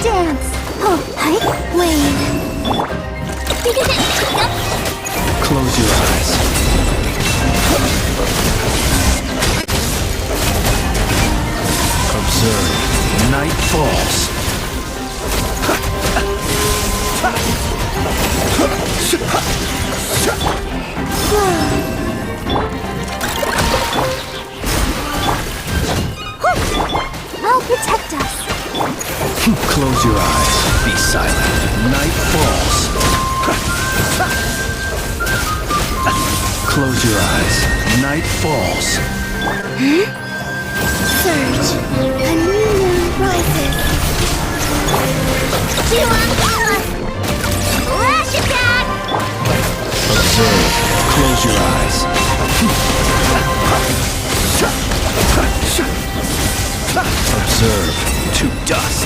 Dance! Oh, hi! Wait. Close your eyes. Observe. Night falls. I'll protect us. Close your eyes. Be silent. Night falls. Close your eyes. Night falls. Surge. A new moon rises. Flash attack! Observe. Close your eyes. Observe. To dust.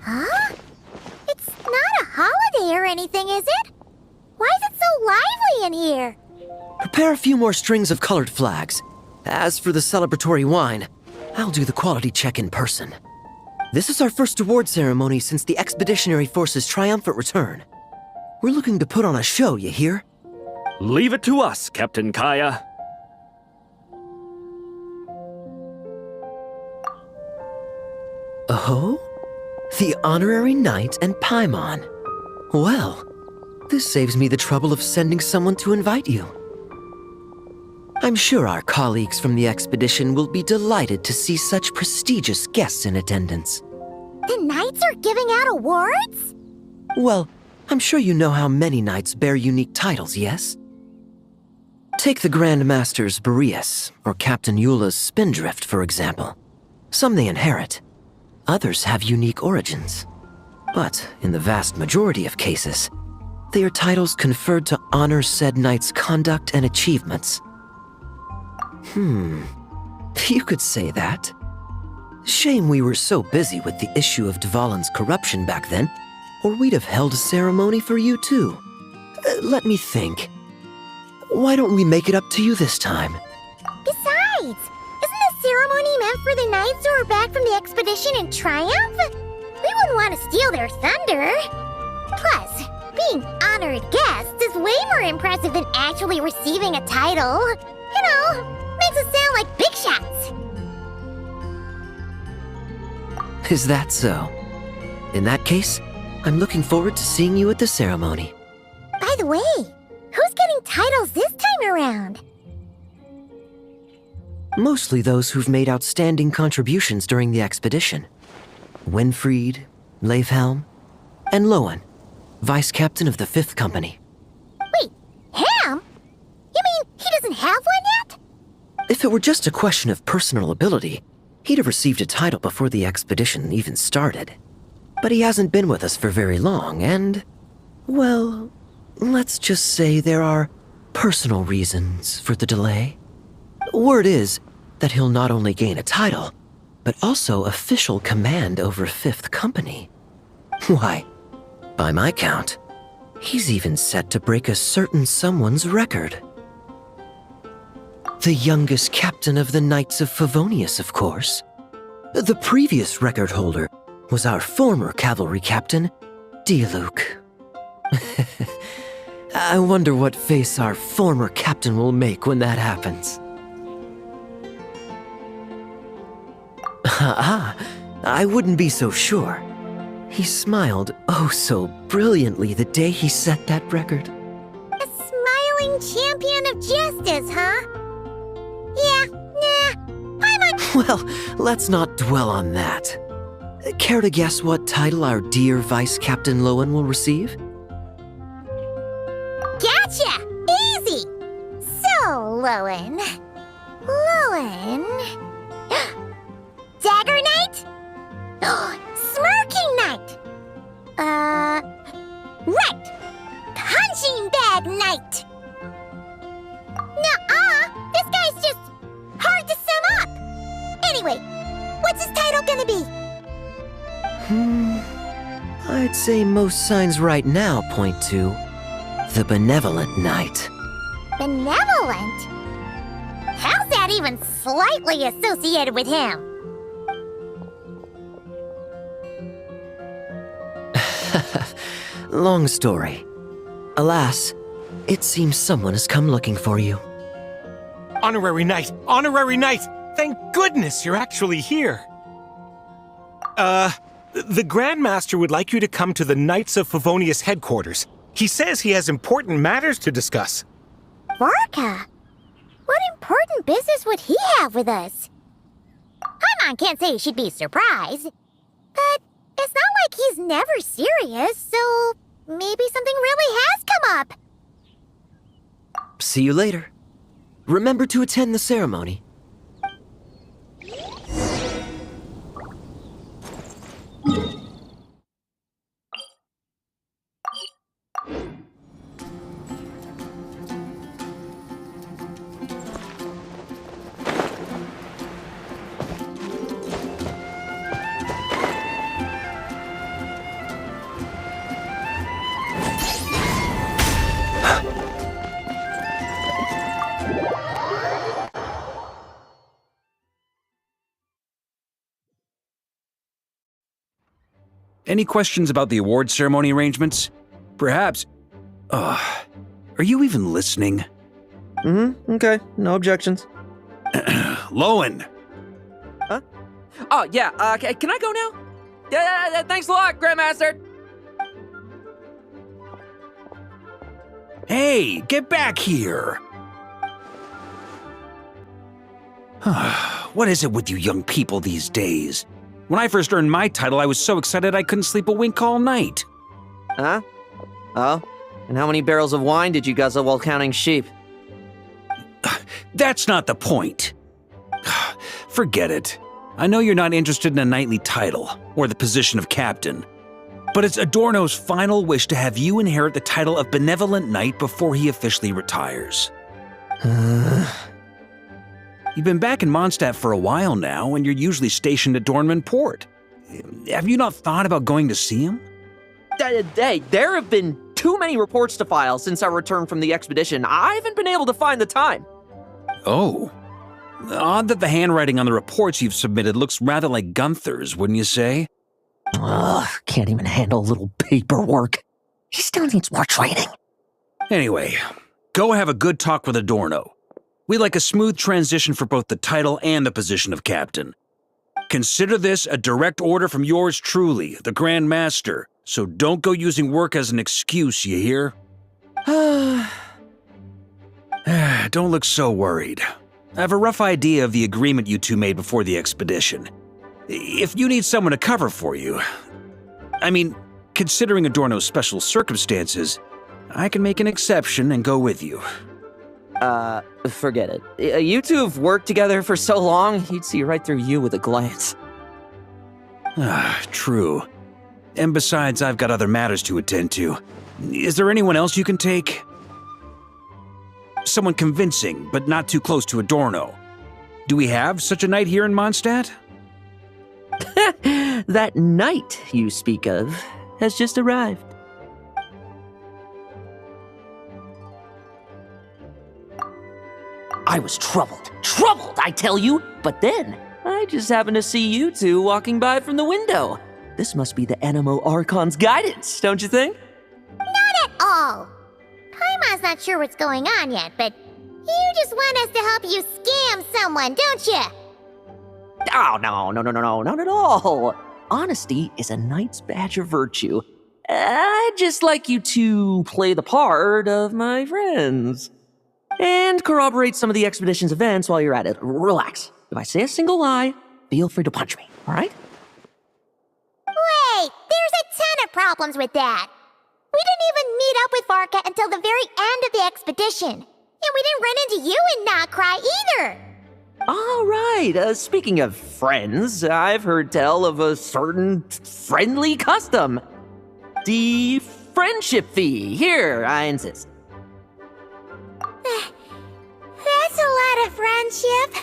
Huh? It's not a holiday or anything, is it? Why is it so lively in here? Prepare a few more strings of colored flags. As for the celebratory wine, I'll do the quality check in person. This is our first award ceremony since the Expeditionary Force's triumphant return. We're looking to put on a show, you hear? Leave it to us, Captain Kaya. Oh? The Honorary Knight and Paimon. Well, this saves me the trouble of sending someone to invite you. I'm sure our colleagues from the expedition will be delighted to see such prestigious guests in attendance. The knights are giving out awards? Well, I'm sure you know how many knights bear unique titles, yes? Take the Grand Masters Boreas or Captain Eula's Spindrift, for example. Some they inherit. Others have unique origins. But in the vast majority of cases, they are titles conferred to honor said knight's conduct and achievements. You could say that. Shame we were so busy with the issue of Dvalin's corruption back then, or we'd have held a ceremony for you too. Let me think. Why don't we make it up to you this time? Besides, isn't the ceremony meant for the knights who are back from the expedition in triumph? We wouldn't want to steal their thunder. Plus, being honored guests is way more impressive than actually receiving a title. You know, makes us sound like big shots. Is that so? In that case, I'm looking forward to seeing you at the ceremony. By the way, who's getting titles this time around? Mostly those who've made outstanding contributions during the expedition. Winfried, Leifhelm, and Lohen, Vice Captain of the 5th Company. Wait, Ham? You mean he doesn't have one yet? If it were just a question of personal ability, he'd have received a title before the expedition even started. But he hasn't been with us for very long, and, well, let's just say there are personal reasons for the delay. Word is that he'll not only gain a title, but also official command over 5th Company. Why, by my count, he's even set to break a certain someone's record. The youngest captain of the Knights of Favonius, of course. The previous record holder was our former cavalry captain, Diluc. I wonder what face our former captain will make when that happens. I wouldn't be so sure. He smiled oh so brilliantly the day he set that record. A smiling champion of justice, huh? Yeah, nah, I'm on... Well, let's not dwell on that. Care to guess what title our dear Vice Captain Lohen will receive? Gotcha! Easy! So, Lohen... Dagger Knight? Smirking Knight! Right! Punching Bag Knight! Nuh-uh! This guy's just hard to sum up! Anyway, what's his title gonna be? I'd say most signs right now point to the Benevolent Knight. Benevolent? How's that even slightly associated with him? Long story. Alas, it seems someone has come looking for you. Honorary Knight! Honorary Knight! Thank goodness you're actually here! The Grand Master would like you to come to the Knights of Favonius headquarters. He says he has important matters to discuss. Varka? What important business would he have with us? Paimon can't say she'd be surprised. But it's not like he's never serious, so maybe something really has come up. See you later. Remember to attend the ceremony. Any questions about the award ceremony arrangements? Perhaps... are you even listening? Okay. No objections. Lohen! Huh? Oh, yeah, can I go now? Yeah, thanks a lot, Grandmaster! Hey, get back here! What is it with you young people these days? When I first earned my title, I was so excited I couldn't sleep a wink all night. Huh? Oh? And how many barrels of wine did you guzzle while counting sheep? That's not the point. Forget it. I know you're not interested in a knightly title, or the position of captain. But it's Adorno's final wish to have you inherit the title of Benevolent Knight before he officially retires. You've been back in Mondstadt for a while now, and you're usually stationed at Dornman Port. Have you not thought about going to see him? Hey, there have been too many reports to file since our return from the expedition. I haven't been able to find the time. Oh. Odd that the handwriting on the reports you've submitted looks rather like Gunther's, wouldn't you say? Ugh, can't even handle a little paperwork. He still needs more training. Anyway, go have a good talk with Adorno. We'd like a smooth transition for both the title and the position of captain. Consider this a direct order from yours truly, the Grand Master, so don't go using work as an excuse, you hear? Don't look so worried. I have a rough idea of the agreement you two made before the expedition. If you need someone to cover for you, I mean, considering Adorno's special circumstances, I can make an exception and go with you. Forget it. You two have worked together for so long, he'd see right through you with a glance. True. And besides, I've got other matters to attend to. Is there anyone else you can take? Someone convincing, but not too close to Adorno. Do we have such a knight here in Mondstadt? That knight you speak of has just arrived. I was troubled, I tell you, but then I just happened to see you two walking by from the window. This must be the Animo Archon's guidance, don't you think? Not at all. Paimon's not sure what's going on yet, but you just want us to help you scam someone, don't you? Oh, no, not at all. Honesty is a knight's badge of virtue. I'd just like you to play the part of my friends. And corroborate some of the expedition's events while you're at it. Relax. If I say a single lie, feel free to punch me, all right? Wait, there's a ton of problems with that. We didn't even meet up with Varka until the very end of the expedition. And we didn't run into you in Nocry either. All right, speaking of friends, I've heard tell of a certain friendly custom. The friendship fee. Here, I insist. That's a lot of friendship.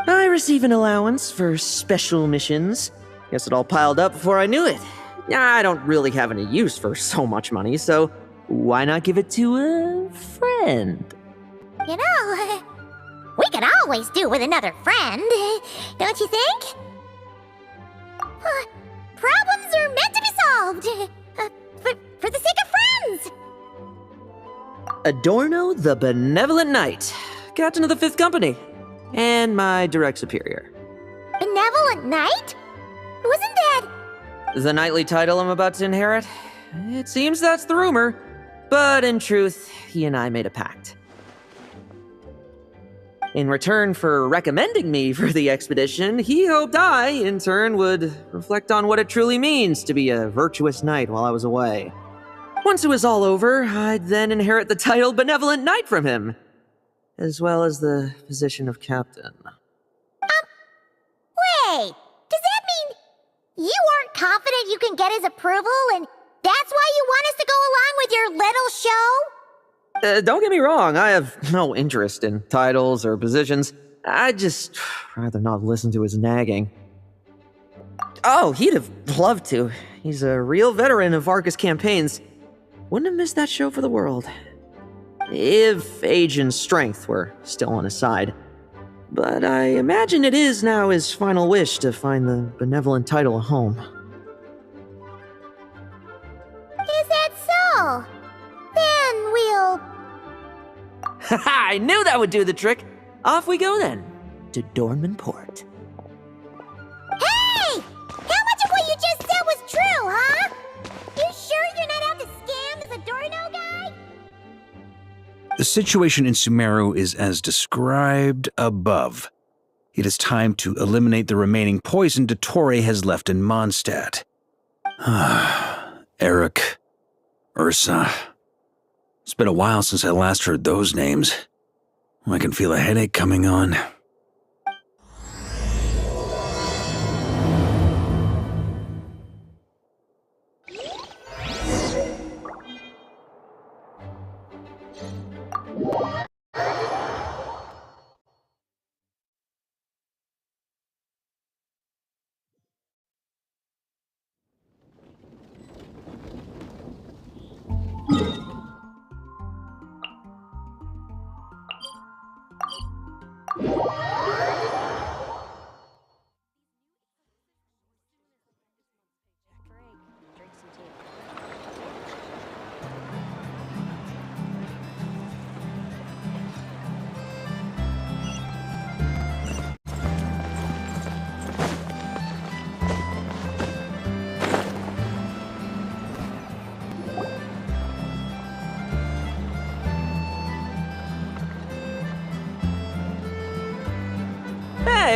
I receive an allowance for special missions. Guess it all piled up before I knew it. I don't really have any use for so much money, so why not give it to a friend? You know, we could always do with another friend, don't you think? Problems are meant to be solved. For the sake of friends. Adorno the Benevolent Knight, Captain of the 5th Company, and my direct superior. Benevolent Knight? Wasn't that... The knightly title I'm about to inherit? It seems that's the rumor, but in truth, he and I made a pact. In return for recommending me for the expedition, he hoped I, in turn, would reflect on what it truly means to be a virtuous knight while I was away. Once it was all over, I'd then inherit the title Benevolent Knight from him, as well as the position of captain. Wait, does that mean you aren't confident you can get his approval, and that's why you want us to go along with your little show? Don't get me wrong, I have no interest in titles or positions. I'd just rather not listen to his nagging. Oh, he'd have loved to. He's a real veteran of Varka's campaigns. Wouldn't have missed that show for the world. If age and strength were still on his side. But I imagine it is now his final wish to find the benevolent title a home. Is that so? Then we'll... I knew that would do the trick! Off we go then, to Dornman Port. Hey! How much of what you just said was true, huh? You sure you're not out to scam this Adorno guy? The situation in Sumeru is as described above. It is time to eliminate the remaining poison Dottore has left in Mondstadt. Eric, Ursa. It's been a while since I last heard those names. I can feel a headache coming on.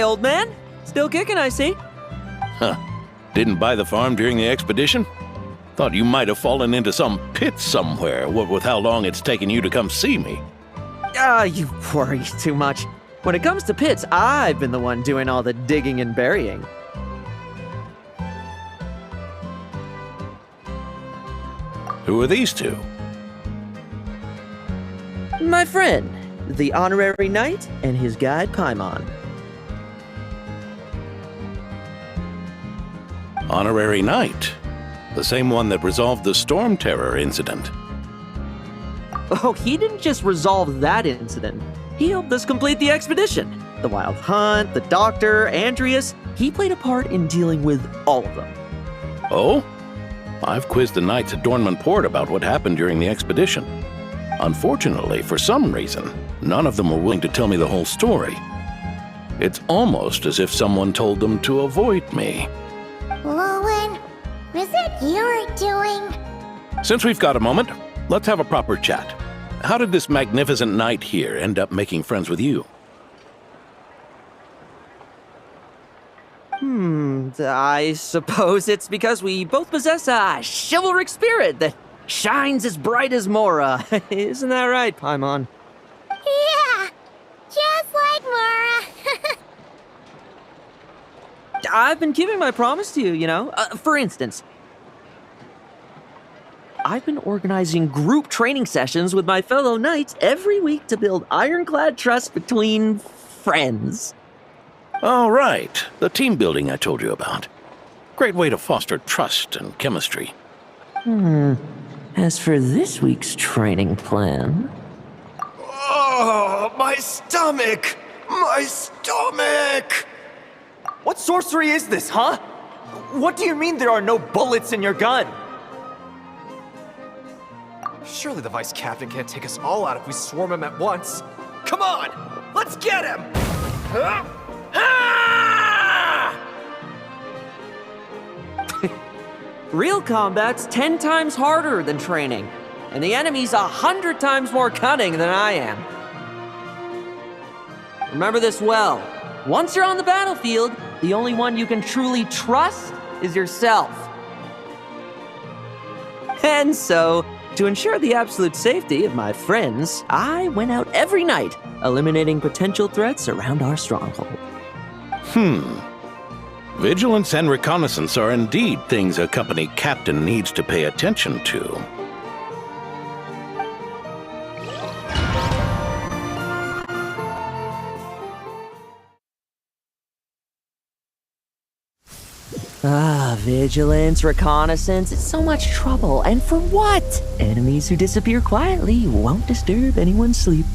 old man. Still kicking, I see. Huh. Didn't buy the farm during the expedition? Thought you might have fallen into some pit somewhere, what with how long it's taken you to come see me. You worry too much. When it comes to pits, I've been the one doing all the digging and burying. Who are these two? My friend, the honorary knight, and his guide Paimon. Honorary Knight. The same one that resolved the Storm Terror incident. Oh, he didn't just resolve that incident. He helped us complete the expedition. The Wild Hunt, the Doctor, Andreas. He played a part in dealing with all of them. Oh? I've quizzed the knights at Dornman Port about what happened during the expedition. Unfortunately, for some reason, none of them were willing to tell me the whole story. It's almost as if someone told them to avoid me. Lohen, is it your doing? Since we've got a moment, let's have a proper chat. How did this magnificent knight here end up making friends with you? I suppose it's because we both possess a chivalric spirit that shines as bright as Mora. Isn't that right, Paimon? Yeah, just like Mora. I've been keeping my promise to you, you know. For instance, I've been organizing group training sessions with my fellow knights every week to build ironclad trust between friends. Oh, right. The team building I told you about. Great way to foster trust and chemistry. As for this week's training plan... Oh, my stomach! My stomach! What sorcery is this, huh? What do you mean there are no bullets in your gun? Surely the vice captain can't take us all out if we swarm him at once. Come on! Let's get him! Huh? Ah! Real combat's 10 times harder than training, and the enemy's 100 times more cunning than I am. Remember this well. Once you're on the battlefield, the only one you can truly trust is yourself. And so, to ensure the absolute safety of my friends, I went out every night, eliminating potential threats around our stronghold. Vigilance and reconnaissance are indeed things a company captain needs to pay attention to. Vigilance, reconnaissance, it's so much trouble. And for what? Enemies who disappear quietly won't disturb anyone's sleep.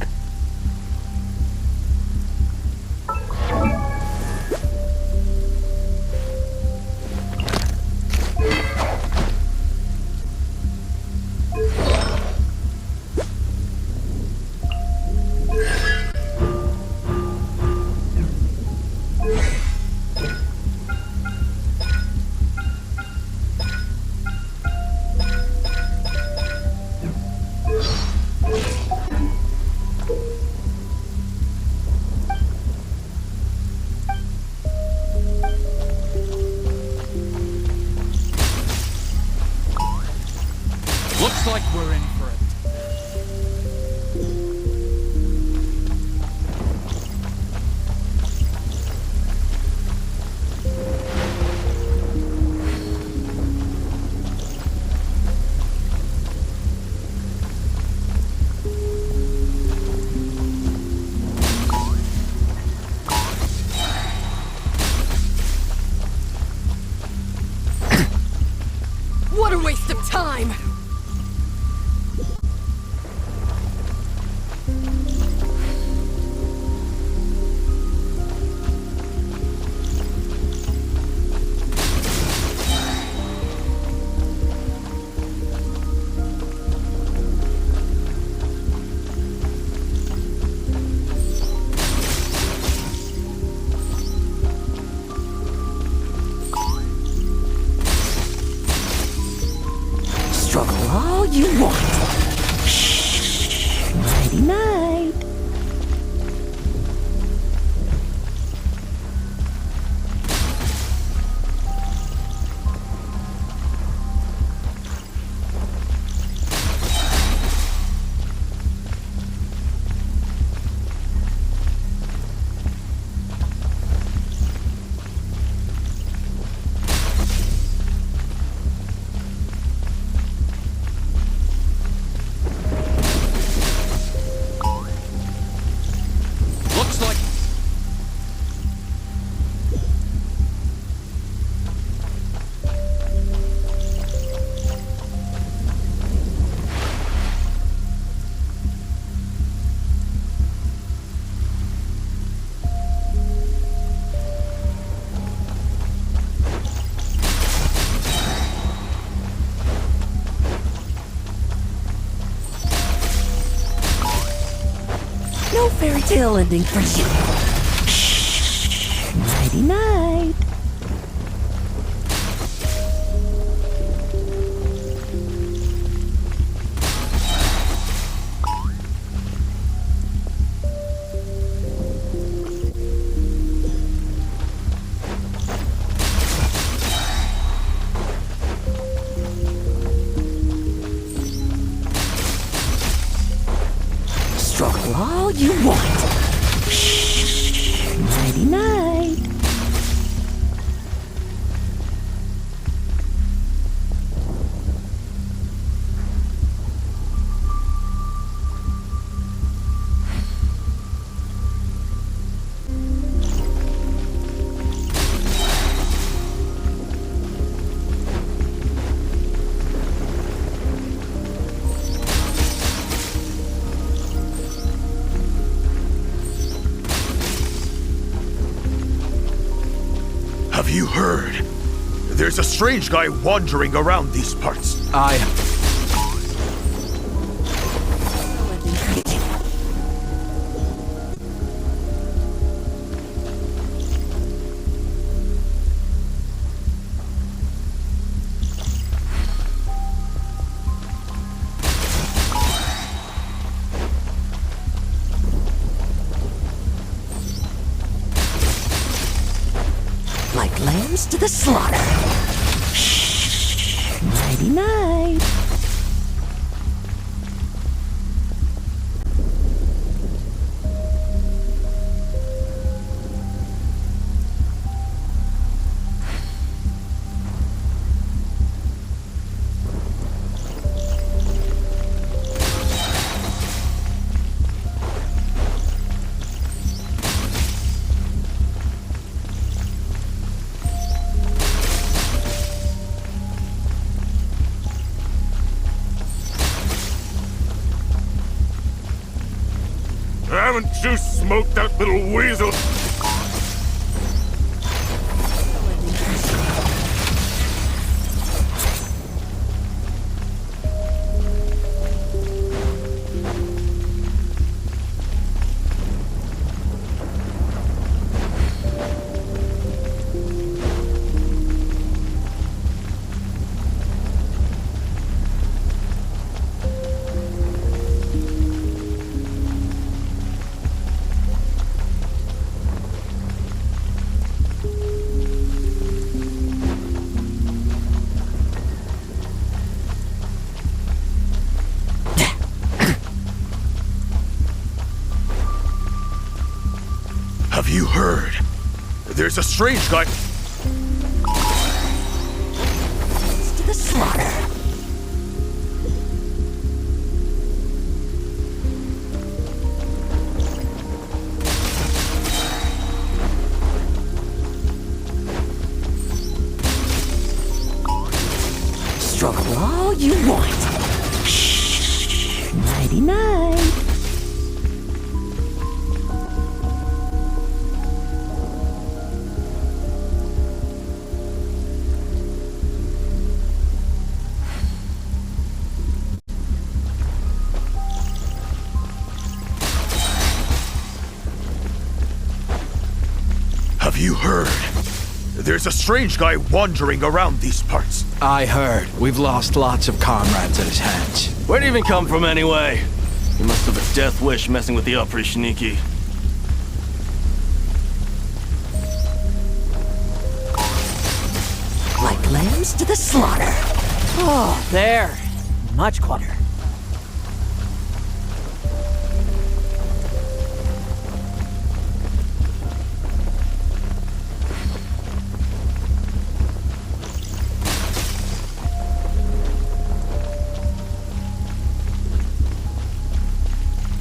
Looks like we're in for it. What a waste of time! Struggle all you want. Shh. Nighty night. No fairy tale ending for you. Nighty night. Struggle all you want. Nighty night. Have you heard? There's a strange guy wandering around these parts. Like lambs to the slaughter. Nighty night. Haven't you smoked that little weasel? Have you heard? There's a strange guy. To the slaughter. Struggle all you want. Nighty night. Have you heard? There's a strange guy wandering around these parts. I heard. We've lost lots of comrades at his hands. Where'd he even come from anyway? He must have a death wish messing with the Oprishniki. Like lambs to the slaughter. Oh, there. Much quieter.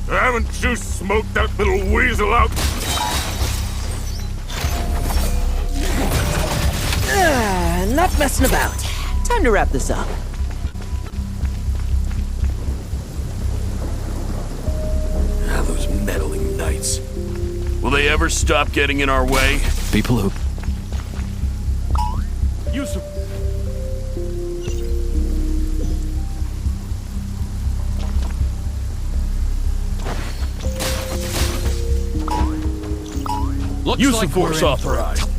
Haven't you smoked that little weasel out? Enough messing about. Time to wrap this up. Those meddling knights. Will they ever stop getting in our way? People who... Yusuf! Looks Use like of force we're in for it. authorized.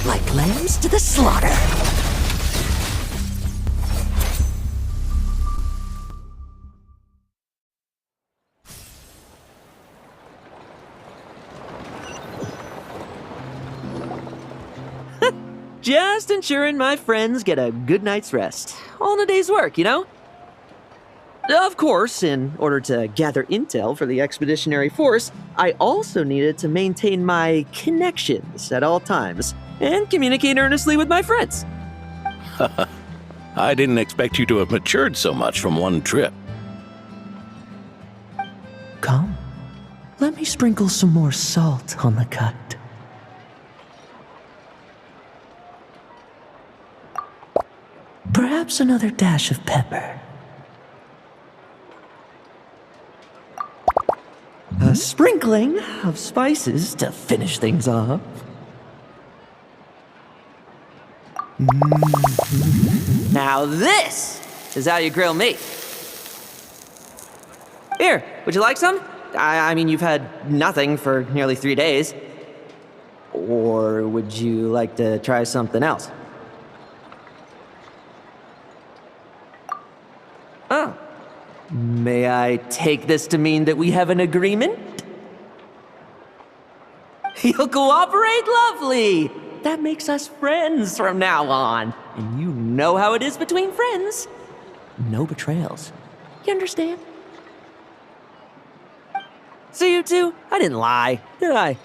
Like lambs to the slaughter. Just ensuring my friends get a good night's rest. All in a day's work, you know? Of course, in order to gather intel for the expeditionary force, I also needed to maintain my connections at all times and communicate earnestly with my friends. I didn't expect you to have matured so much from one trip. Come, let me sprinkle some more salt on the cut. Perhaps another dash of pepper. A sprinkling of spices to finish things off. Now this is how you grill me. Here, would you like some? I mean, you've had nothing for nearly 3 days. Or would you like to try something else? Oh. May I take this to mean that we have an agreement? You'll cooperate? Lovely! That makes us friends from now on. And you know how it is between friends. No betrayals. You understand? So you two, I didn't lie, did I?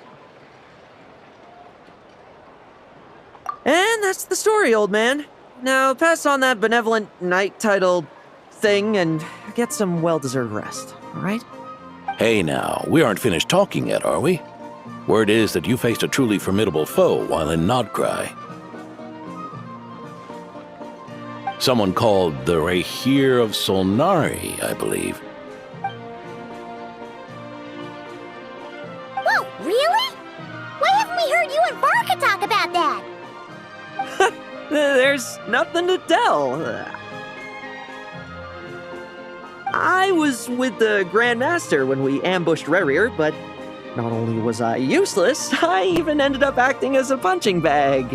And that's the story, old man. Now pass on that benevolent knight title thing and get some well-deserved rest, all right? Hey now, we aren't finished talking yet, are we? Word is that you faced a truly formidable foe while in Nodcry. Someone called the Rahir of Solnari, I believe. Whoa, really? Why haven't we heard you and Barca talk about that? There's nothing to tell. I was with the Grand Master when we ambushed Rerir, but not only was I useless, I even ended up acting as a punching bag.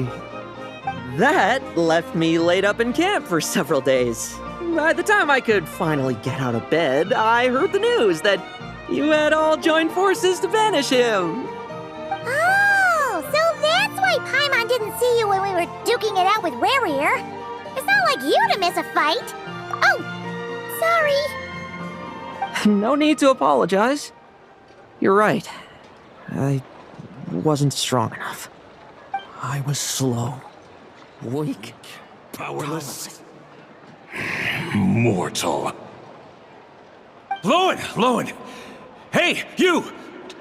That left me laid up in camp for several days. By the time I could finally get out of bed, I heard the news that you had all joined forces to banish him. Oh, so that's why Paimon didn't see you when we were duking it out with Rerir. It's not like you to miss a fight. Oh, sorry. No need to apologize. You're right. I wasn't strong enough. I was slow, weak, Powerless. Mortal. Lohen! Hey, you!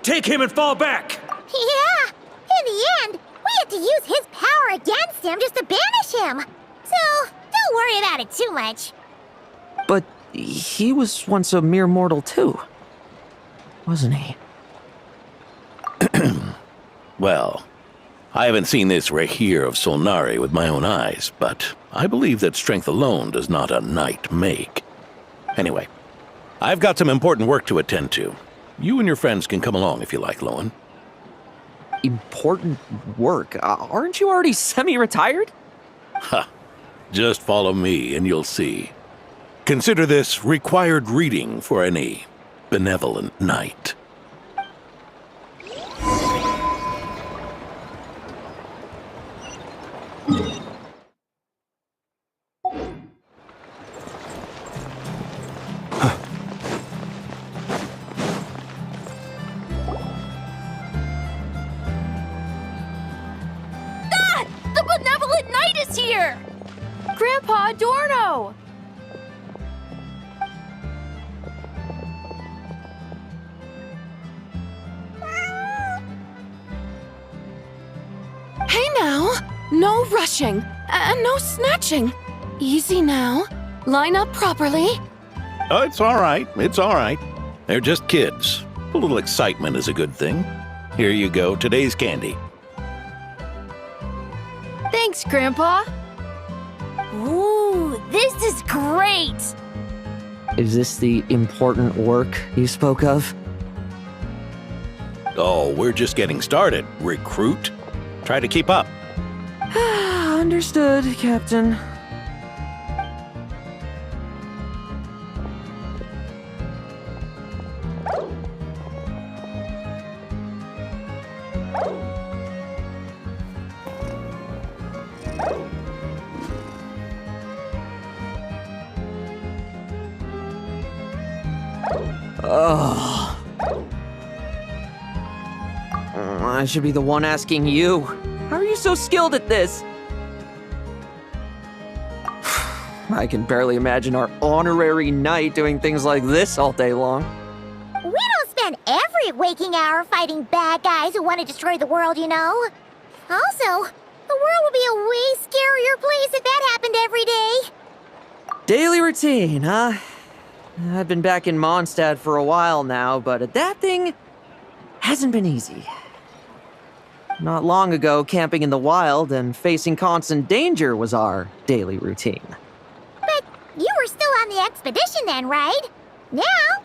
Take him and fall back! Yeah, in the end, we had to use his power against him just to banish him. So, don't worry about it too much. But he was once a mere mortal too, wasn't he? Well, I haven't seen this Rahir of Solnari with my own eyes, but I believe that strength alone does not a knight make. Anyway, I've got some important work to attend to. You and your friends can come along if you like, Lohen. Important work? Aren't you already semi-retired? Ha! Just follow me and you'll see. Consider this required reading for any benevolent knight. The benevolent knight is here! Grandpa Adorno! Hey now! No rushing, and no snatching. Easy now. Line up properly. Oh, it's all right. It's all right. They're just kids. A little excitement is a good thing. Here you go, today's candy. Thanks, Grandpa. Ooh, this is great! Is this the important work you spoke of? Oh, we're just getting started, recruit. Try to keep up. Understood, Captain. Oh. I should be the one asking you. How are you so skilled at this? I can barely imagine our honorary knight doing things like this all day long. We don't spend every waking hour fighting bad guys who want to destroy the world, you know. Also, the world would be a way scarier place if that happened every day. Daily routine, huh? I've been back in Mondstadt for a while now, but adapting hasn't been easy. Not long ago, camping in the wild and facing constant danger was our daily routine. But you were still on the expedition then, right? Now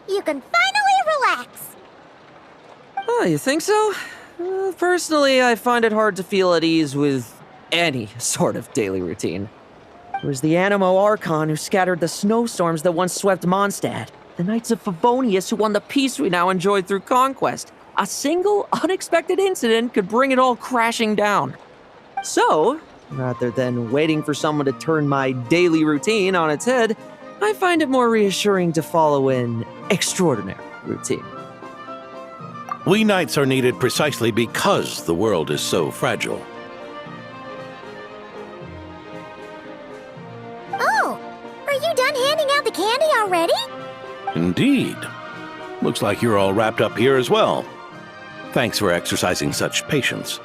you can finally relax. Oh, you think so? Personally, I find it hard to feel at ease with any sort of daily routine. It was the Animo Archon who scattered the snowstorms that once swept Mondstadt. The Knights of Favonius who won the peace we now enjoy through conquest. A single, unexpected incident could bring it all crashing down. So, rather than waiting for someone to turn my daily routine on its head, I find it more reassuring to follow an extraordinary routine. We knights are needed precisely because the world is so fragile. Oh, are you done handing out the candy already? Indeed. Looks like you're all wrapped up here as well. Thanks for exercising such patience.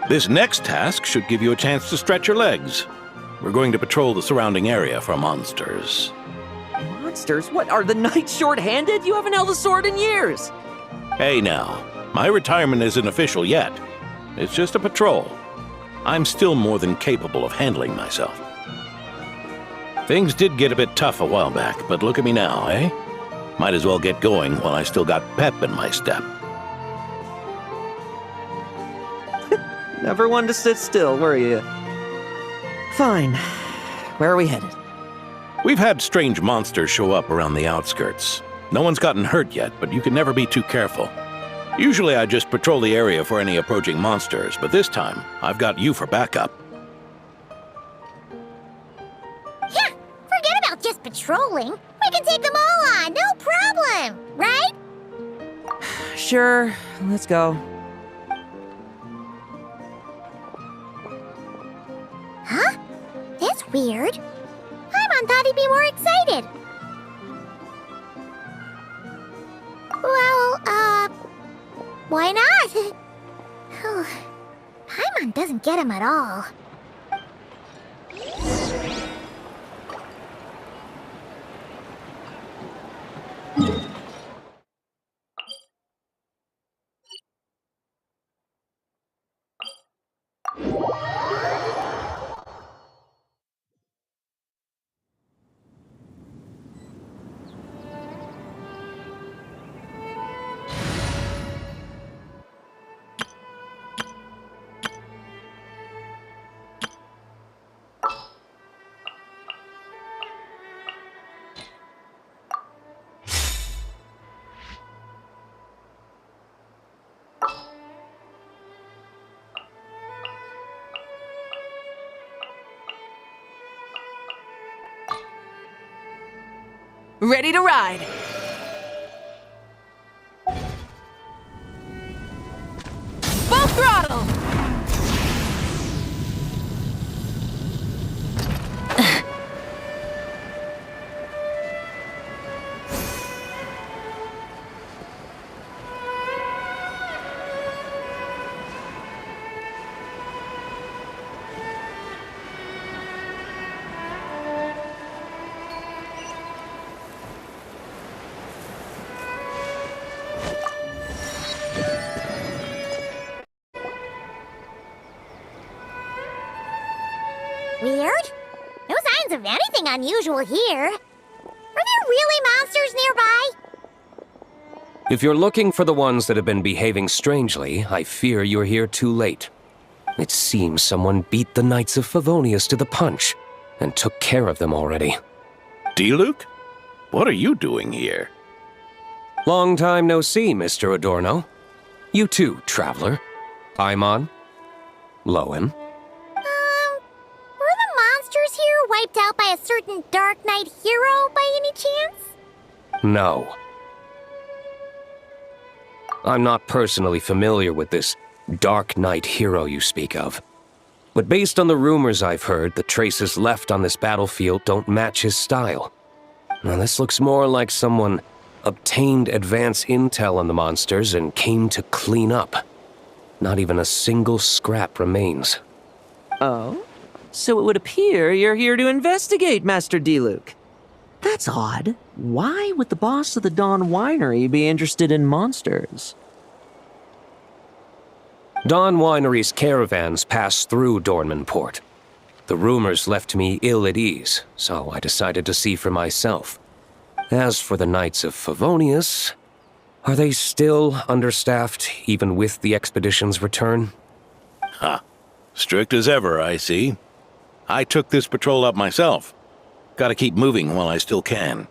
This next task should give you a chance to stretch your legs. We're going to patrol the surrounding area for monsters. Monsters? What, are the knights short-handed? You haven't held a sword in years! Hey now, my retirement isn't official yet. It's just a patrol. I'm still more than capable of handling myself. Things did get a bit tough a while back, but look at me now, eh? Might as well get going while I still got pep in my step. Never one to sit still, were you? Fine. Where are we headed? We've had strange monsters show up around the outskirts. No one's gotten hurt yet, but you can never be too careful. Usually I just patrol the area for any approaching monsters, but this time I've got you for backup. Yeah, forget about just patrolling. We can take them all on, no problem, right? Sure, let's go. Huh? That's weird. Paimon thought he'd be more excited. Well, why not? Paimon doesn't get him at all. Ready to ride. Full throttle! Weird? No signs signs of anything unusual here. Are there really monsters nearby? If you're looking for the ones that have been behaving strangely, I fear you're here too late. It seems someone beat the Knights of Favonius to the punch and took care of them already. D-Luke? What are you doing here? Long time no see, Mr. Adorno. You too, traveler. Paimon. Lohen. Were the monsters here wiped out by a certain Dark Knight hero by any chance? No. I'm not personally familiar with this Dark Knight hero you speak of. But based on the rumors I've heard, the traces left on this battlefield don't match his style. Now this looks more like someone obtained advance intel on the monsters and came to clean up. Not even a single scrap remains. Oh? So it would appear you're here to investigate, Master D-Luke. That's odd. Why would the boss of the Dawn Winery be interested in monsters? Dawn Winery's caravans pass through Dornman Port. The rumors left me ill at ease, so I decided to see for myself. As for the Knights of Favonius, are they still understaffed even with the expedition's return? Ha. Strict as ever, I see. I took this patrol up myself. Gotta keep moving while I still can.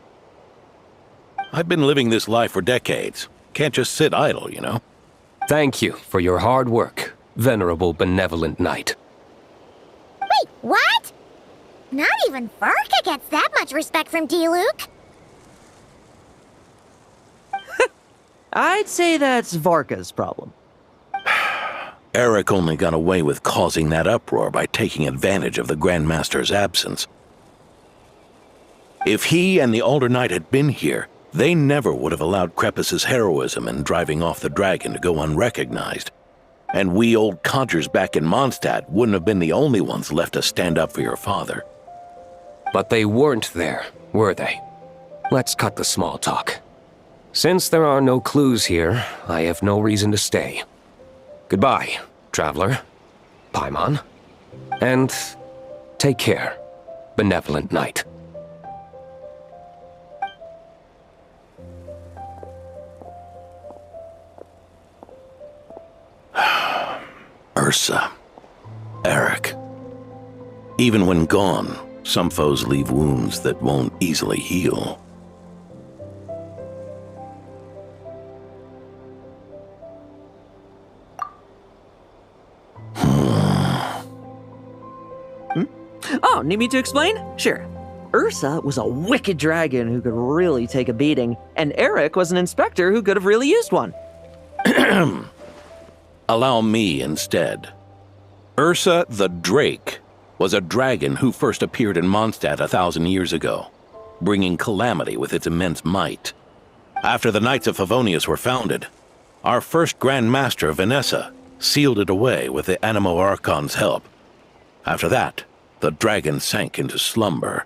I've been living this life for decades. Can't just sit idle, you know? Thank you for your hard work, venerable benevolent knight. Wait, what? Not even Varka gets that much respect from D-Luke. I'd say that's Varka's problem. Eric only got away with causing that uproar by taking advantage of the Grandmaster's absence. If he and the Alder Knight had been here, they never would have allowed Krepus's heroism in driving off the dragon to go unrecognized. And we old codgers back in Mondstadt wouldn't have been the only ones left to stand up for your father. But they weren't there, were they? Let's cut the small talk. Since there are no clues here, I have no reason to stay. Goodbye, traveler, Paimon, and take care, benevolent knight. Ursa. Eric. Even when gone, some foes leave wounds that won't easily heal. Oh, need me to explain? Sure. Ursa was a wicked dragon who could really take a beating, and Eric was an inspector who could have really used one. Allow me instead. Ursa the Drake was a dragon who first appeared in Mondstadt 1,000 years ago, bringing calamity with its immense might. After the Knights of Favonius were founded, our first Grand Master, Vanessa, sealed it away with the Animo Archon's help. After that, the dragon sank into slumber.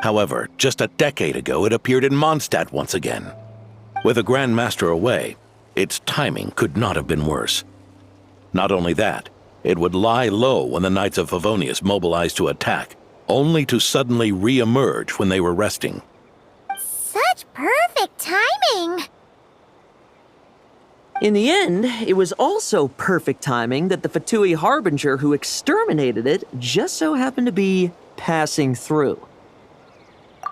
However, just a decade ago, it appeared in Mondstadt once again. With the Grand Master away, its timing could not have been worse. Not only that, it would lie low when the Knights of Favonius mobilized to attack, only to suddenly re-emerge when they were resting. Such perfect timing! In the end, it was also perfect timing that the Fatui Harbinger who exterminated it just so happened to be passing through.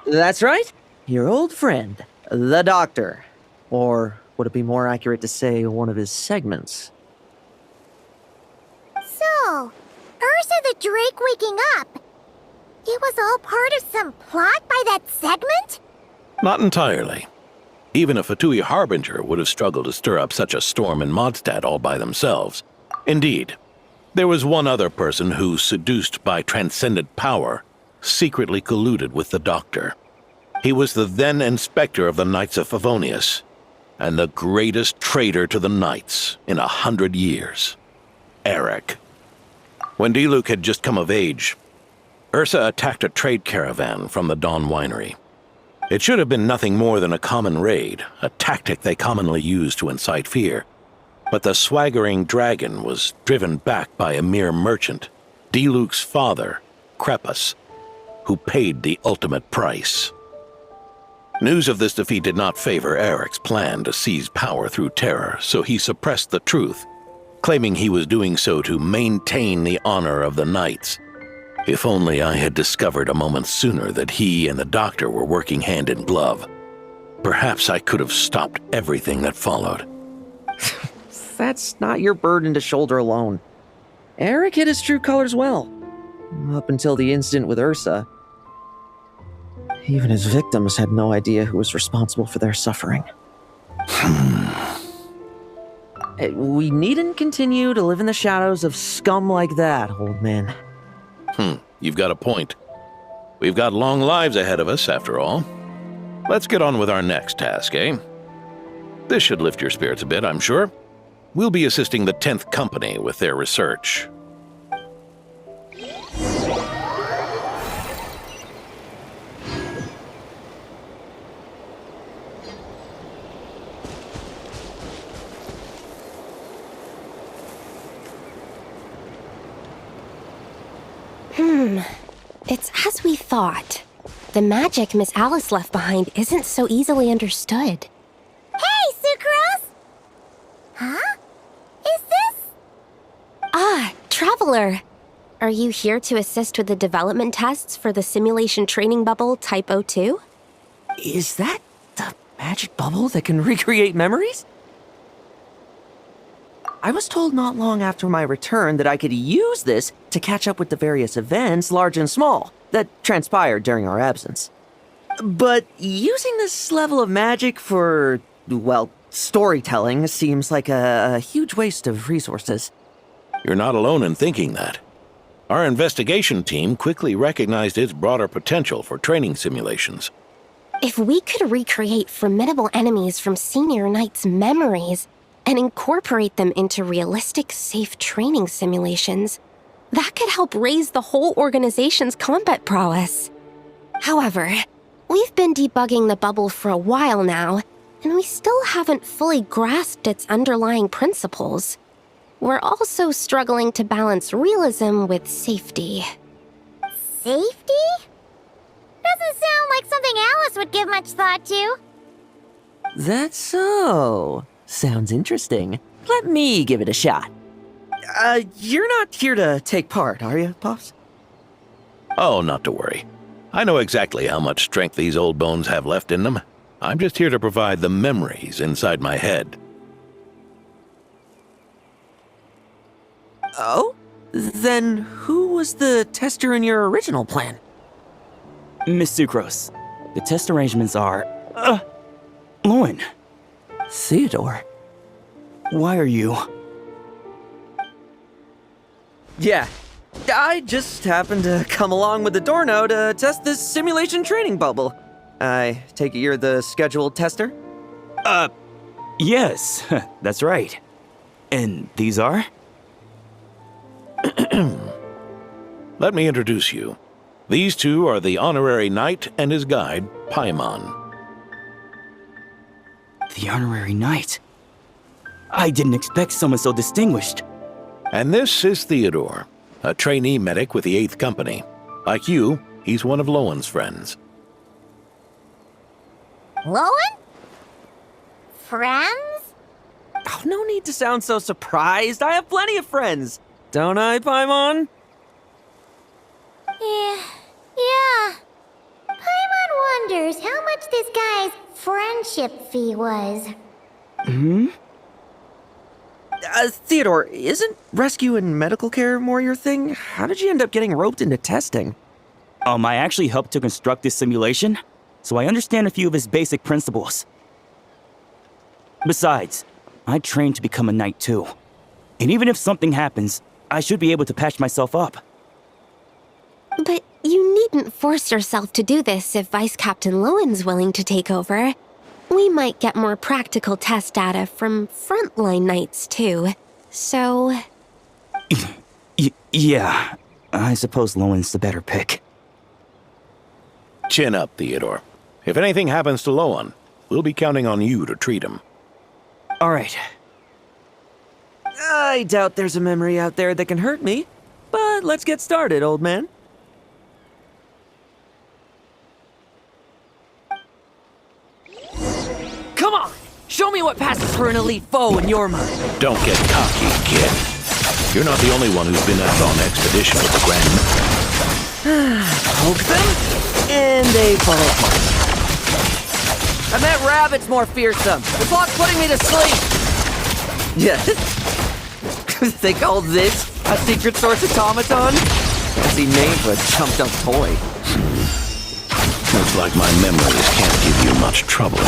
That's right, your old friend, the Doctor. Or would it be more accurate to say one of his segments? So, Ursa the Drake waking up. It was all part of some plot by that segment? Not entirely. Even a Fatui Harbinger would have struggled to stir up such a storm in Mondstadt all by themselves. Indeed, there was one other person who, seduced by transcendent power, secretly colluded with the Doctor. He was the then Inspector of the Knights of Favonius, and the greatest traitor to the Knights in 100 years. Eric. When D-Luke had just come of age, Ursa attacked a trade caravan from the Dawn Winery. It should have been nothing more than a common raid, a tactic they commonly use to incite fear. But the swaggering dragon was driven back by a mere merchant, D-Luke's father, Krepus. who paid the ultimate price. News of this defeat did not favor Eric's plan to seize power through terror, so he suppressed the truth, claiming he was doing so to maintain the honor of the Knights. If only I had discovered a moment sooner that he and the doctor were working hand in glove. Perhaps I could have stopped everything that followed. That's not your burden to shoulder alone. Eric hid his true colors well. Up until the incident with Ursa. Even his victims had no idea who was responsible for their suffering. We needn't continue to live in the shadows of scum like that, old man. You've got a point. We've got long lives ahead of us, after all. Let's get on with our next task, eh? This should lift your spirits a bit, I'm sure. We'll be assisting the 10th Company with their research. It's as we thought. The magic Miss Alice left behind isn't so easily understood. Hey, Sucrose! Huh? Is this? Traveler. Are you here to assist with the development tests for the simulation training bubble Type 02? Is that the magic bubble that can recreate memories? I was told not long after my return that I could use this to catch up with the various events, large and small, that transpired during our absence. But using this level of magic for, well, storytelling seems like a huge waste of resources. You're not alone in thinking that. Our investigation team quickly recognized its broader potential for training simulations. If we could recreate formidable enemies from Senior Knight's memories and incorporate them into realistic, safe training simulations, that could help raise the whole organization's combat prowess. However, we've been debugging the bubble for a while now, and we still haven't fully grasped its underlying principles. We're also struggling to balance realism with safety. Safety? Doesn't sound like something Alice would give much thought to. That's so. Sounds interesting. Let me give it a shot. You're not here to take part, are you, Pops? Oh, not to worry. I know exactly how much strength these old bones have left in them. I'm just here to provide the memories inside my head. Oh? Then who was the tester in your original plan? Miss Sucrose, the test arrangements are... Lohen. Theodore. Why are you... Yeah, I just happened to come along with the Dorno to test this simulation training bubble. I take it you're the scheduled tester? Yes, that's right. And these are? Let me introduce you. These two are the honorary knight and his guide, Paimon. The honorary knight? I didn't expect someone so distinguished. And this is Theodore, a trainee medic with the 8th Company. Like you, he's one of Lohen's friends. Lohen? Friends? Oh, no need to sound so surprised. I have plenty of friends. Don't I, Paimon? Yeah. Paimon wonders how much this guy's friendship fee was. Theodore, isn't rescue and medical care more your thing? How did you end up getting roped into testing? I actually helped to construct this simulation, so I understand a few of its basic principles. Besides, I trained to become a knight too. And even if something happens, I should be able to patch myself up. But you needn't force yourself to do this if Vice Captain Lohen's willing to take over. We might get more practical test data from frontline knights too, so... Yeah, I suppose Lohen's the better pick. Chin up, Theodore. If anything happens to Lohen, we'll be counting on you to treat him. All right. I doubt there's a memory out there that can hurt me, but let's get started, old man. Come on! Show me what passes for an elite foe in your mind. Don't get cocky, kid. You're not the only one who's been out on expedition with the Grand... Poke them, and they fall apart. I bet Rabbit's more fearsome. The clock's putting me to sleep. Yeah. They call this a secret source automaton? Fancy name for a chumped up toy. Looks like my memories can't give you much trouble.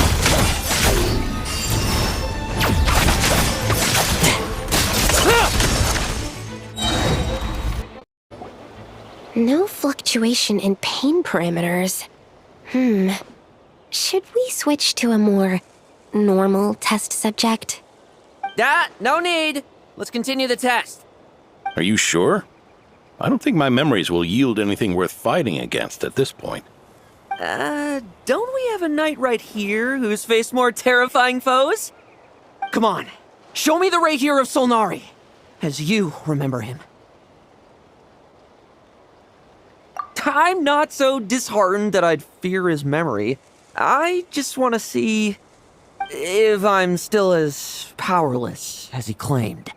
No fluctuation in pain parameters. Should we switch to a more normal test subject? No need. Let's continue the test. Are you sure? I don't think my memories will yield anything worth fighting against at this point. Don't we have a knight right here who's faced more terrifying foes? Come on. Show me the Rahier of Solnari, as you remember him. I'm not so disheartened that I'd fear his memory. I just want to see if I'm still as powerless as he claimed.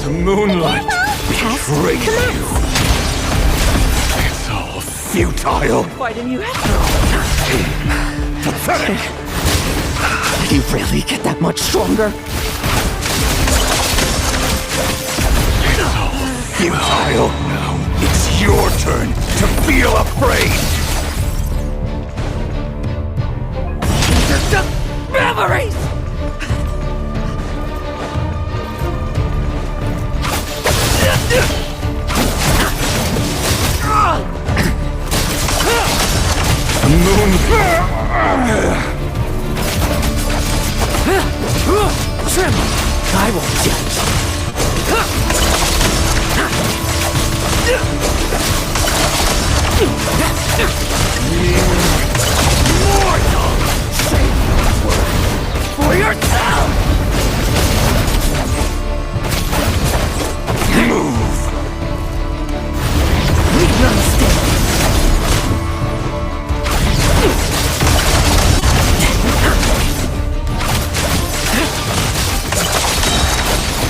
The moonlight betrays you. It's all futile. Why didn't you after all? Pathetic. Did he really get that much stronger? It's all futile. Now it's your turn to feel afraid. They're just memories! The moon. Tremble! I won't judge. Mortal! Say those words for yourself! Move! We run still.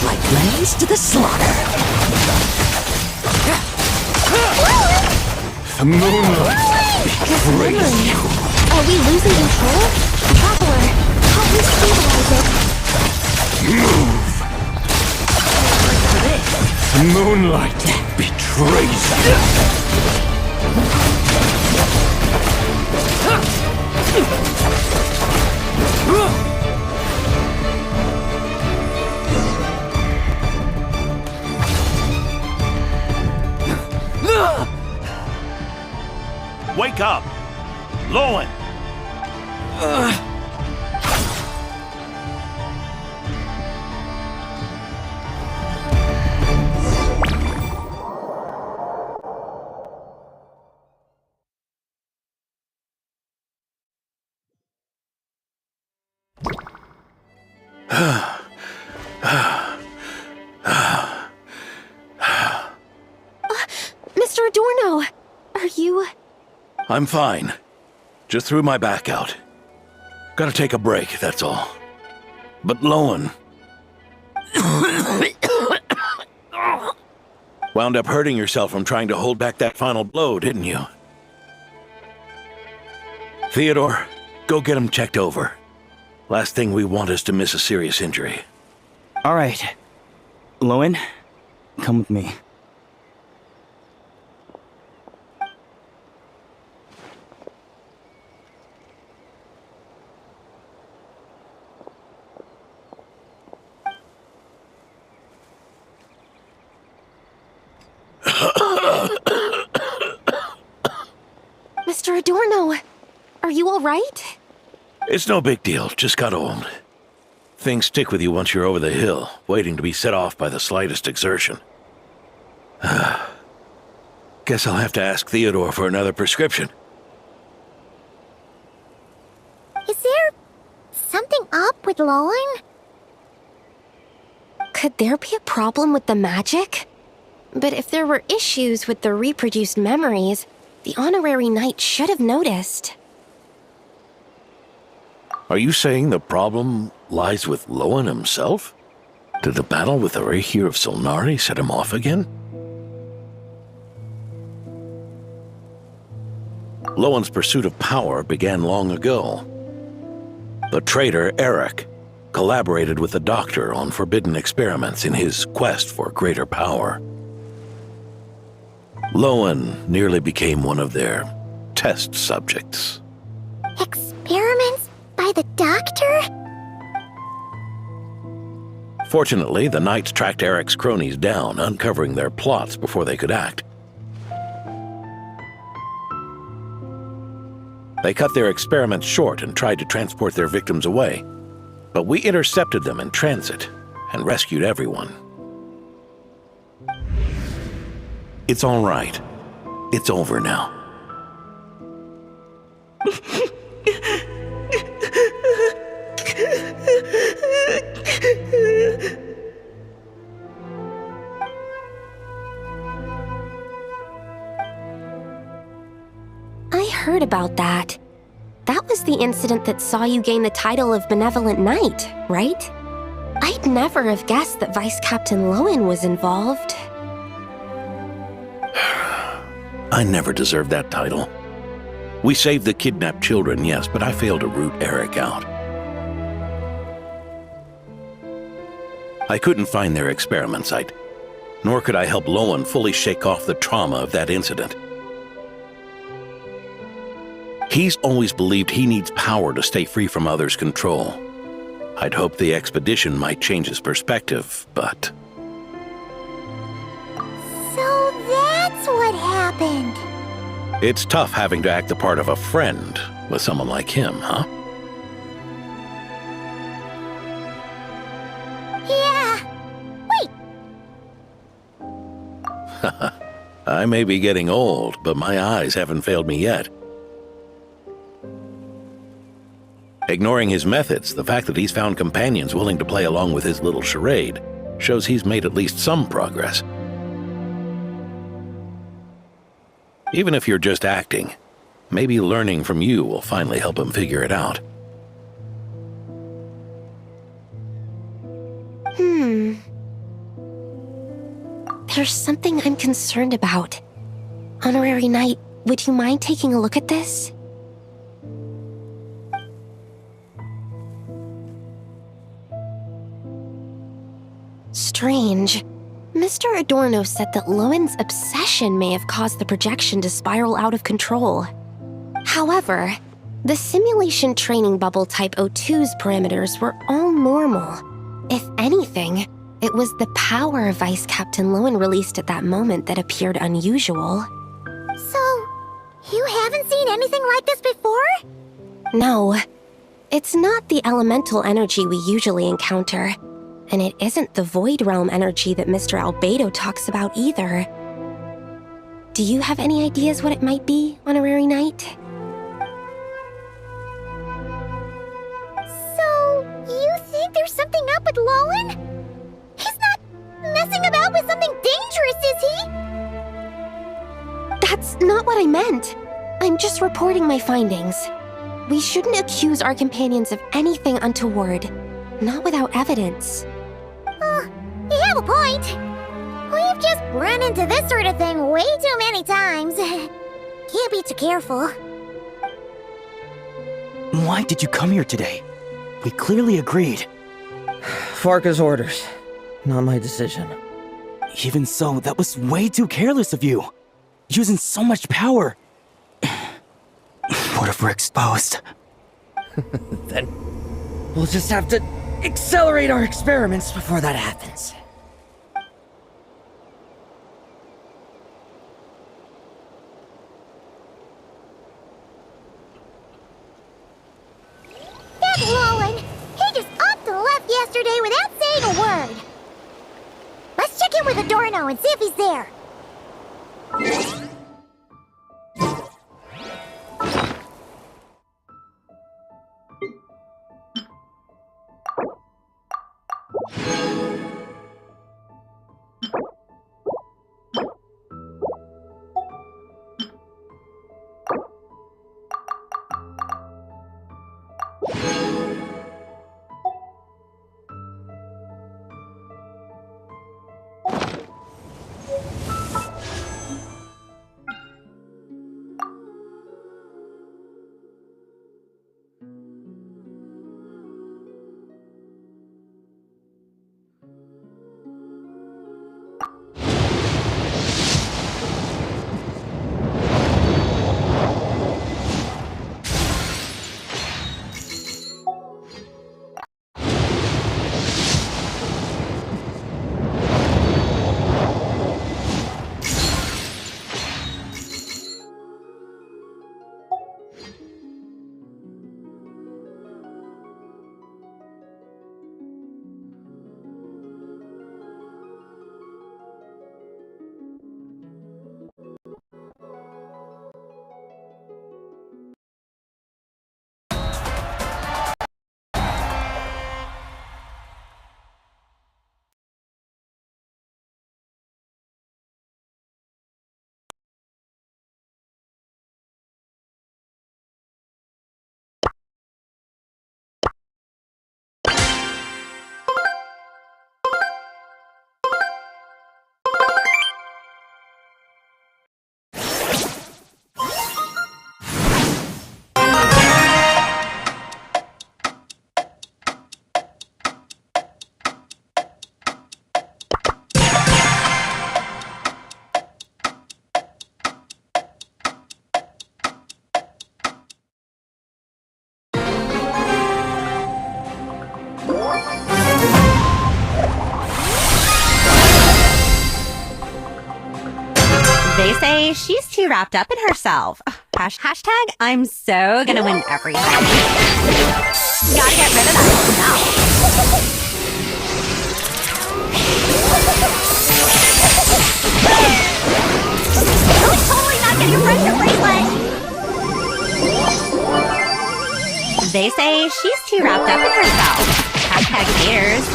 Like lambs to the slaughter. The moonlight betrays you. Are we losing control? Traveler, help me stabilize it. Move! The moonlight betrays you. Wake up! Lohen! Mr. Adorno, are you... I'm fine. Just threw my back out. Gotta take a break, that's all. But Lohen... wound up hurting yourself from trying to hold back that final blow, didn't you? Theodore, go get him checked over. Last thing we want is to miss a serious injury. All right. Lohen, come with me. Mr. Adorno, are you all right? It's no big deal, just got old. Things stick with you once you're over the hill, waiting to be set off by the slightest exertion. Guess I'll have to ask Theodore for another prescription. Is there something up with Lohen? Could there be a problem with the magic? But if there were issues with the reproduced memories, the honorary knight should have noticed. Are you saying the problem lies with Lohen himself? Did the battle with the Rehyr of Solnari set him off again? Lohen's pursuit of power began long ago. The traitor Eric collaborated with the Doctor on forbidden experiments in his quest for greater power. Lohen nearly became one of their test subjects. Experiments by the Doctor? Fortunately, the Knights tracked Eric's cronies down, uncovering their plots before they could act. They cut their experiments short and tried to transport their victims away, but we intercepted them in transit and rescued everyone. It's all right. It's over now. I heard about that. That was the incident that saw you gain the title of Benevolent Knight, right? I'd never have guessed that Vice Captain Lohen was involved. I never deserved that title. We saved the kidnapped children, yes, but I failed to root Eric out. I couldn't find their experiment site, nor could I help Lohen fully shake off the trauma of that incident. He's always believed he needs power to stay free from others' control. I'd hoped the expedition might change his perspective, but... So that's what happened. It's tough having to act the part of a friend with someone like him, huh? Yeah. Wait. I may be getting old, but my eyes haven't failed me yet. Ignoring his methods, the fact that he's found companions willing to play along with his little charade shows he's made at least some progress. Even if you're just acting, maybe learning from you will finally help him figure it out. There's something I'm concerned about. Honorary Knight, would you mind taking a look at this? Strange. Mr. Adorno said that Lohen's obsession may have caused the projection to spiral out of control. However, the simulation training bubble Type 02's parameters were all normal. If anything, it was the power Vice Captain Lohen released at that moment that appeared unusual. So, you haven't seen anything like this before? No. It's not the elemental energy we usually encounter. And it isn't the Void Realm energy that Mr. Albedo talks about either. Do you have any ideas what it might be, Honorary Knight? So, you think there's something up with Lohen? He's not messing about with something dangerous, is he? That's not what I meant. I'm just reporting my findings. We shouldn't accuse our companions of anything untoward, not without evidence. You have a point. We've just run into this sort of thing way too many times. Can't be too careful. Why did you come here today? We clearly agreed. Farka's orders. Not my decision. Even so, that was way too careless of you. Using so much power. What if we're exposed? Then we'll just have to accelerate our experiments before that happens. That Lohen! He just upped and left yesterday without saying a word. Let's check in with Adorno and see if he's there. say she's too wrapped up in herself. Hashtag, I'm so gonna win everything. Gotta get rid of that smell. Totally not getting friendship bracelet! They say she's too wrapped up in herself. Hashtag haters.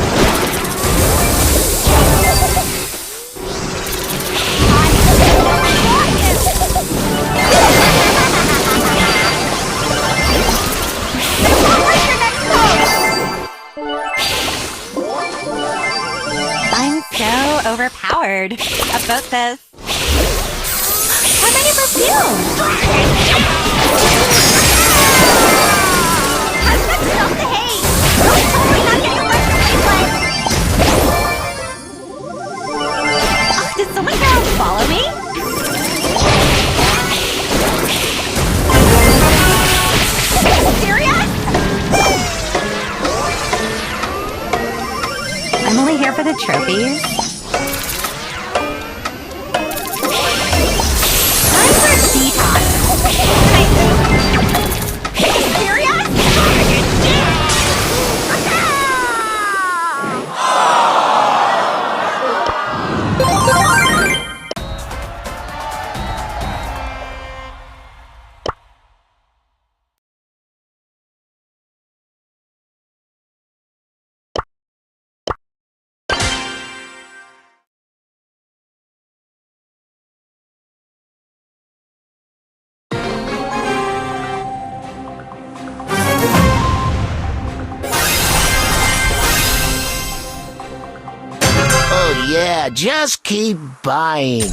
I'm so overpowered. About this. How many perfumes? How's that stop the hate? Totally not getting a Did someone here follow me? Serious? I'm only here for the trophies. Time for detox. Oh yeah, just keep buying.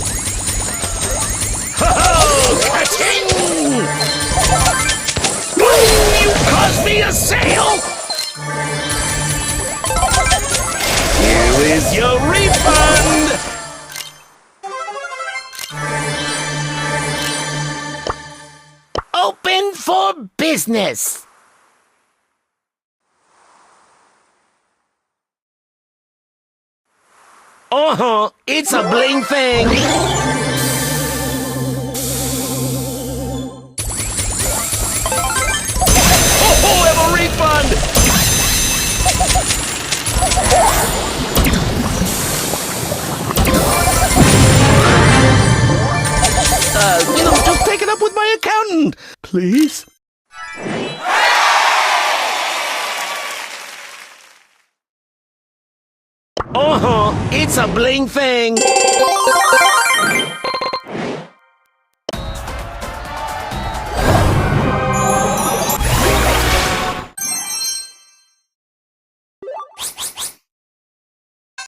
Ho-ho! Ka-ting! Boom! You caused me a sale! Here is your refund! Open for business! Uh-huh, it's a bling thing! Oh, I have a refund! Just take it up with my accountant, please. Uh-huh, it's a bling thing.